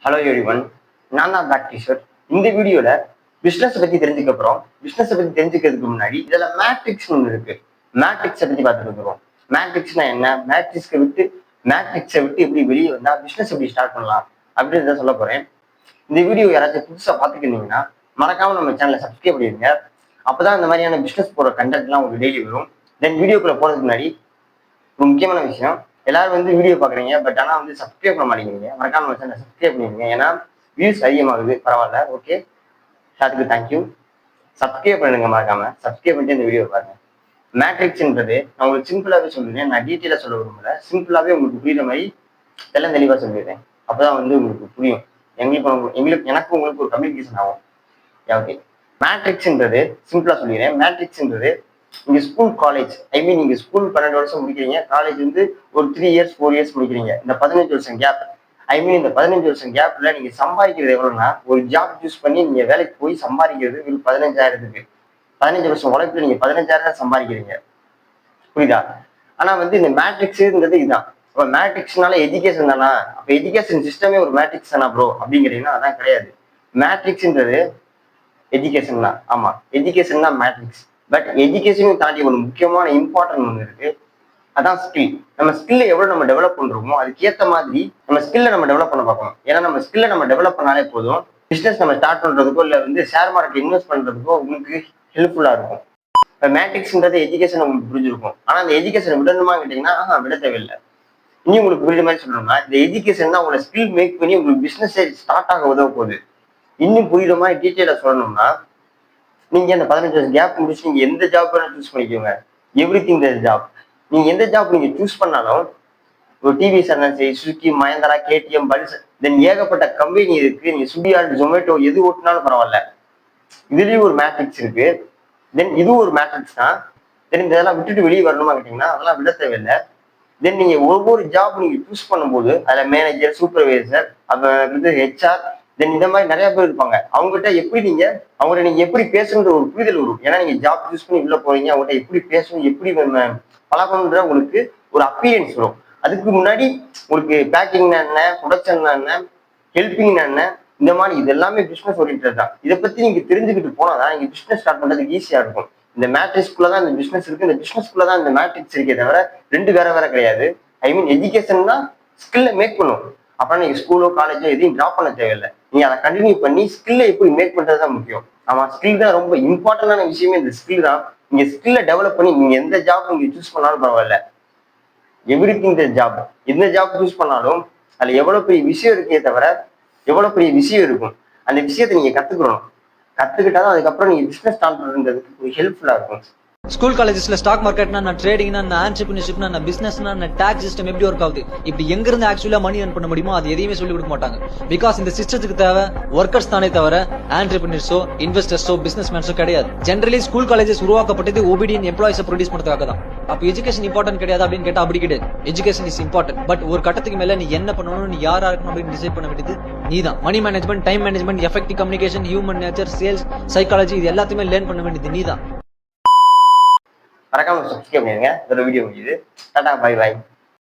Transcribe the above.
Hello everyone, நான் தான் back teacher. இந்த வீடியோல பிசினஸ் பத்தி தெரிஞ்சுக்க போறோம். பிசினஸ் பத்தி தெரிஞ்சுக்கிறதுக்கு முன்னாடி இதுல மேட்ரிக்ஸ் ஒன்று இருக்கு. மேட்ரிக்ஸை பத்தி பார்த்துட்டு இருக்கிறோம். மேட்ரிக்ஸ்னா என்ன, மேட்ரிக்ஸை விட்டு எப்படி வெளியே வந்தா பிசினஸ் எப்படி ஸ்டார்ட் பண்ணலாம் அப்படின்றத சொல்ல போறேன். இந்த வீடியோ யாராச்சும் புதுசா பார்த்துக்கிட்டீங்கன்னா மறக்காம நம்ம சேனலை சப்ஸ்கிரைப் பண்ணிடுங்க. அப்பதான் இந்த மாதிரியான பிசினஸ் போற கண்டென்ட்லாம் உங்களுக்கு டெய்லி வரும். தென் வீடியோக்குள்ள போறதுக்கு முன்னாடி ஒரு முக்கியமான விஷயம், எல்லாரும் வீடியோ பாக்குறீங்க, பட் ஆனா சப்ஸ்கிரைப் பண்ண மாட்டேங்கிறீங்க. மறக்காம நம்ம சேனலை சப்ஸ்கிரைப் பண்ணிருங்க. ஏன்னா வியூஸ் அதிகமாகுது, பரவாயில்ல, ஓகே, அதுக்கு தேங்க்யூ. சப்ஸ்கிரைப் பண்ணுங்க, மறக்காம சப்ஸ்கிரைப் பண்ணிட்டு இந்த வீடியோ பாருங்க. மேட்ரிக்ஸ்ன்றது நான் உங்களுக்கு சிம்பிளாவே சொல்லுறேன், நான் டீட்டெயிலா சொல்ல விரும்பல. சிம்பிளாவே உங்களுக்கு புரியுற மாதிரி தெளிவா சொல்லிடுறேன். அப்பதான் உங்களுக்கு புரியும். எனக்கு உங்களுக்கு ஒரு கம்யூனிகேஷன் ஆகும். ஓகே, மேட்ரிக்ஸ்ன்றது சிம்பிளா சொல்லிடுறேன். மேட்ரிக்ஸ்ன்றது நீங்க ஸ்கூல், காலேஜ், நீங்க ஸ்கூல் 12 வருஷம் முடிக்கிறீங்க, காலேஜ் ஒரு 3 இயர்ஸ் 4 இயர்ஸ் முடிக்கிறீங்க. இந்த 15 வருஷம் கேப், இந்த 15 வருஷம் கேப்ல நீங்க சம்பாதிக்கிறது எவ்வளவுனா, ஒரு ஜாப் சூஸ் பண்ணி நீங்க வேலைக்கு போய் சம்பாதிக்கிறது ஒரு 15,000. 15 வருஷம் உழைப்புல நீங்க 15,000 சம்பாதிக்கிறீங்க, புரியுதா? ஆனா இந்த மேட்ரிக்ஸ்ன்றது இதுதான். அப்ப மேட்ரிக்ஸ்னால எஜுகேஷன் தானா? அப்ப எஜுகேஷன் சிஸ்டமே ஒரு மேட்ரிக்ஸ் தானா ப்ரோ அப்படிங்கிறீங்கன்னா அதான் கிடையாது. மேட்ரிக்ஸ்ன்றது எஜுகேஷன் தான். ஆமா, எஜுகேஷன் தான் மேட்ரிக்ஸ். பட் எஜுகேஷனையும் தாண்டி ஒரு முக்கியமான இம்பார்ட்டன்ட் ஒன்று இருக்கு, அதான் ஸ்கில். நம்ம ஸ்கில்ல எவ்வளவு நம்ம டெவலப் பண்றோமோ அதுக்கேற்ற மாதிரி நம்ம ஸ்கில்ல நம்ம டெவலப் பண்ண பார்க்கணும். ஏன்னா நம்ம ஸ்கில்ல நம்ம டெவலப் பண்ணாலே போதும், பிசினஸ் நம்ம ஸ்டார்ட் பண்றதுக்கோ இல்ல ஷேர் மார்க்கெட் இன்வெஸ்ட் பண்றதுக்கோ உங்களுக்கு ஹெல்ப்ஃபுல்லா இருக்கும். இப்போ மேட்ரிக்ஸ்ன்றது எஜுகேஷன் உங்களுக்கு புரிஞ்சிருக்கும். ஆனா அந்த எஜுகேஷன் விடணுமா கேட்டீங்கன்னா விட தேவையில்லை. இனி உங்களுக்கு புரியுற மாதிரி சொல்லணும்னா, இந்த எஜுகேஷன் தான் உங்களை ஸ்கில் மேக் பண்ணி உங்களுக்கு பிசினஸ் ஸ்டார்ட் ஆக உதவ போகுது. இன்னும் புரியுற மாதிரி டீட்டெயிலா சொல்லணும்னா, நீங்க அந்த 15 வருஷம் கேப் முடிச்சு நீங்க எந்த ஜாப் வேணா சூஸ் பண்ணிக்கோங்க. Everything the job. நீங்க எந்த ஜாப் நீங்க சூஸ் பண்ணாலும், ஒரு டிவிஎஸ் இருந்தாலும் சரி, ஸ்விக்கி, மஹேந்திரா, கேடிஎம், பல்ஸ், தென் ஏகப்பட்ட கம்பெனி இருக்கு. நீங்க ஸ்விக்கி ஆர் ஜொமேட்டோ எது ஓட்டினாலும் பரவாயில்ல. இதுலயும் ஒரு மேட்ரிக்ஸ் இருக்கு. தென் இதுவும் ஒரு மேட்ரிக்ஸ் தான். தென் இதெல்லாம் விட்டுட்டு வெளியே வரணுமா கேட்டீங்கன்னா அதெல்லாம் விட தேவையில்லை. தென் நீங்க ஒவ்வொரு ஜாப் நீங்க சூஸ் பண்ணும்போது அதுல மேனேஜர், சூப்பர்வைசர், அப்புறம் ஹெச்ஆர், தென் இந்த மாதிரி நிறைய பேர் இருப்பாங்க. அவங்ககிட்ட நீங்க எப்படி பேசணுன்ற ஒரு புரிதல் வரும். ஏன்னா நீங்க ஜாப் சூஸ் பண்ணி உள்ள போறீங்க, அவங்ககிட்ட எப்படி பேசணும், எப்படி பழகணுன்ற உங்களுக்கு ஒரு அப்பீரியன்ஸ் வரும். அதுக்கு முன்னாடி உங்களுக்கு பேக்கிங்னா என்ன, ப்ரொடக்ஷன்னா என்ன, ஹெல்பிங்னா என்ன, இந்த மாதிரி இது எல்லாமே பிசினஸ் ஓரியன்டட் தான். இதை பத்தி நீங்க தெரிஞ்சுக்கிட்டு போனாதான் நீங்க பிசினஸ் ஸ்டார்ட் பண்றதுக்கு ஈஸியா இருக்கும். இந்த மேட்ரிக்ஸ்குள்ளதான் இந்த பிசினஸ் இருக்கு, இந்த பிசினஸ்குள்ளதான் இந்த மேட்ரிக்ஸ் இருக்கே தவிர ரெண்டு வேற கிடையாது. எஜுகேஷன் தான் ஸ்கில்ல மேக் பண்ணும். அப்புறம் நீங்க ஸ்கூலோ காலேஜோ எதையும் டிராப் பண்ண தேவையில்லை. நீங்க அதை கண்டினியூ பண்ணி ஸ்கில்ல எப்படி மேக் பண்றதுதான் முக்கியம். ஆமா, ஸ்கில் தான் ரொம்ப இம்பார்ட்டன்டான விஷயமே. இந்த ஸ்கில் தான். நீங்க ஸ்கில்ல டெவலப் பண்ணி நீங்க எந்த ஜாப் நீங்க சூஸ் பண்ணாலும் பரவாயில்ல, எவ்ரிதிங் த ஜாப், எந்த ஜாப் சூஸ் பண்ணாலும் அதுல எவ்வளவு பெரிய விஷயம் இருக்கே தவிர எவ்வளவு பெரிய விஷயம் இருக்கும். அந்த விஷயத்தை நீங்க கத்துக்கிட்டாதான் அதுக்கப்புறம் நீங்க பிசினஸ் ஸ்டார்ட் பண்றதுக்கு ஹெல்ப்ஃபுல்லா இருக்கும். ஸ்கூல் காலேஜஸ்ல ஸ்டாக் மார்க்கெட்னா, ட்ரேடிங்னா, ஆண்டர்பிரினர்ஷிப்னா, பிசினஸ்னா, டாக்ஸ் சிஸ்டம் எப்படி ஒர்க் ஆகுது, இப்படி எங்க இருந்து ஆக்சுவலா மணி earn பண்ண முடியுமோ அது எதையுமே சொல்லி கொடுக்க மாட்டாங்க. பிகாஸ் இந்த சிஸ்டத்துக்கு தேவை ஒர்க்கர்ஸ் தானே தவிர ஆண்டர்பிரினர்ஸோ, இன்வெஸ்டர்ஸோ, பிசினஸ் மேன்ஸோ கிடையாது. ஜெனரலி ஸ்கூல் காலேஜஸ் உருவாக்கப்பட்டது ஒபீடியன்ட் எம்ப்ளாயிஸ் ப்ரொடியூஸ் பண்றதுக்காக தான். அப்ப எஜுகேஷன் இம்பார்ட்டன்ட் கிடையாது அப்படின்னு கேட்டா அப்படி கிடையாது. Education is important. பட் ஒரு கட்டத்துக்கு மேல நீ என்ன பண்ணணும், நீ யாரா இருக்கணும் அப்படின்னு டிசைட் பண்ண வேண்டியது நீதான். Money management, time management, effective communication, human nature, sales, psychology, இது எல்லாத்தையுமே லேர்ன் பண்ண வேண்டியது நீதான். மறக்காம சப்ஸ்கிரைப் பண்ணிருங்க. இந்த வீடியோ முடியுது. Tata, bye by.